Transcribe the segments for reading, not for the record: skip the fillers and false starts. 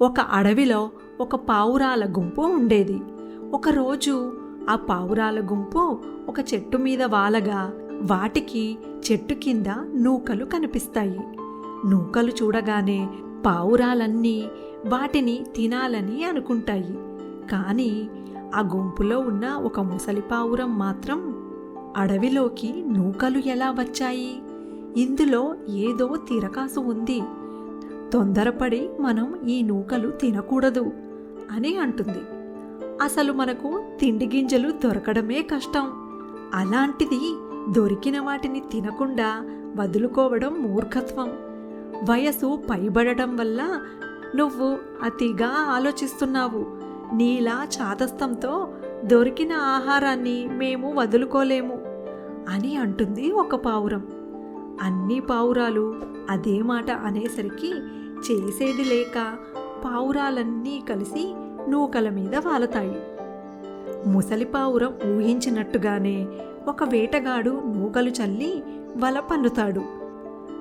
ఒక అడవిలో ఒక పావురాల గుంపు ఉండేది. ఒకరోజు ఆ పావురాల గుంపు ఒక చెట్టు మీద వాలగా వాటికి చెట్టు కింద నూకలు కనిపిస్తాయి. నూకలు చూడగానే పావురాలన్నీ వాటిని తినాలని అనుకుంటాయి. కానీ ఆ గుంపులో ఉన్న ఒక ముసలి పావురం మాత్రం అడవిలోకి నూకలు ఎలా వచ్చాయి? ఇందులో ఏదో తిరకాసు ఉంది. తొందరపడి మనం ఈ నూకలు తినకూడదు అని అంటుంది. అసలు మనకు తిండి గింజలు దొరకడమే కష్టం. అలాంటిది దొరికిన వాటిని తినకుండా వదులుకోవడం మూర్ఖత్వం. వయసు పైబడటం వల్ల నువ్వు అతిగా ఆలోచిస్తున్నావు. నీలా చాదస్తంతో దొరికిన ఆహారాన్ని మేము వదులుకోలేము అని అంటుంది ఒక పావురం. అన్ని పావురాలు అదే మాట అనేసరికి చేసేది లేక పావురాలన్నీ కలిసి నూకల మీద వాలతాయి. ముసలి పావురం ఊహించినట్టుగానే ఒక వేటగాడు నూకలు చల్లి వల పన్నుతాడు.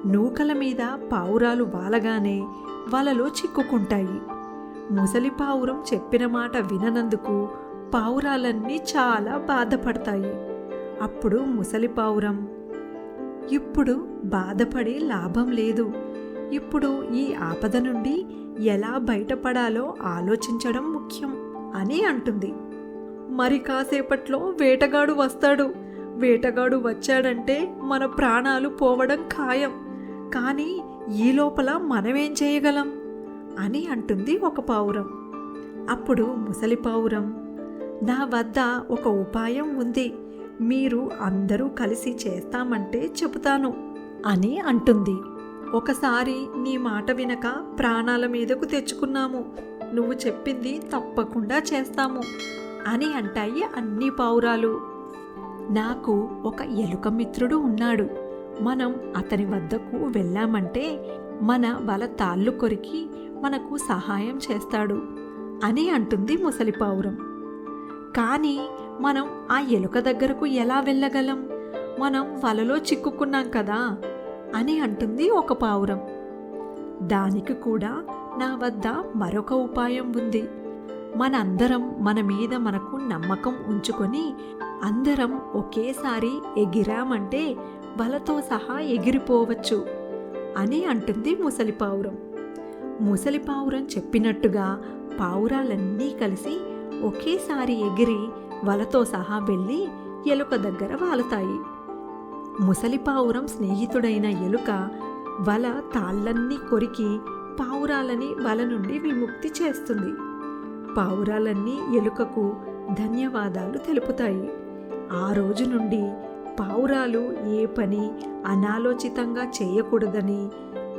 నూకల మీద పావురాలు వాలగానే వలలో చిక్కుకుంటాయి. ముసలి పావురం చెప్పిన మాట విననందుకు పావురాలన్నీ చాలా బాధపడతాయి. అప్పుడు ముసలి పావురం, ఇప్పుడు బాధపడి లాభం లేదు. ఇప్పుడు ఈ ఆపద నుండి ఎలా బయటపడాలో ఆలోచించడం ముఖ్యం అని అంటుంది. మరి కాసేపట్లో వేటగాడు వస్తాడు. వేటగాడు వచ్చాడంటే మన ప్రాణాలు పోవడం ఖాయం. కానీ ఈ లోపల మనమేం చేయగలం అని అంటుంది ఒక పావురం. అప్పుడు ముసలి పావురం, నా వద్ద ఒక ఉపాయం ఉంది. మీరు అందరూ కలిసి చేస్తామంటే చెబుతాను అని అంటుంది. ఒకసారి నీ మాట వినక ప్రాణాల మీదకు తెచ్చుకున్నాము. నువ్వు చెప్పింది తప్పకుండా చేస్తాము అని అంటాయి అన్ని పావురాలు. నాకు ఒక ఎలుక మిత్రుడు ఉన్నాడు. మనం అతని వద్దకు వెళ్ళామంటే మన వల తాళ్ళు కొరికి మనకు సహాయం చేస్తాడు అని అంటుంది ముసలి పావురం. కానీ మనం ఆ ఎలుక దగ్గరకు ఎలా వెళ్ళగలం? మనం వలలో చిక్కుకున్నాం కదా అని అంటుంది ఒక పావురం. దానికి కూడా నా వద్ద మరొక ఉపాయం ఉంది. మనందరం మన మీద మనకు నమ్మకం ఉంచుకొని అందరం ఒకేసారి ఎగిరామంటే వలతో సహా ఎగిరిపోవచ్చు అని అంటుంది ముసలి పావురం. ముసలి పావురం చెప్పినట్టుగా పావురాలన్నీ కలిసి ఒకేసారి ఎగిరి వలతో సహా వెళ్ళి ఎలుక దగ్గర వాలతాయి. ముసలి పావురం స్నేహితుడైన ఎలుక వల తాళ్ళన్నీ కొరికి పావురాలని వల నుండి విముక్తి చేస్తుంది. పావురాలన్నీ ఎలుకకు ధన్యవాదాలు తెలుపుతాయి. ఆ రోజు నుండి పావురాలు ఏ పని అనాలోచితంగా చేయకూడదని,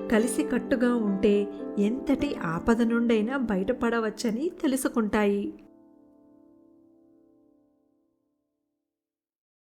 కలిసికట్టుగా ఉంటే ఎంతటి ఆపద నుండైనా బయటపడవచ్చని తెలుసుకుంటాయి.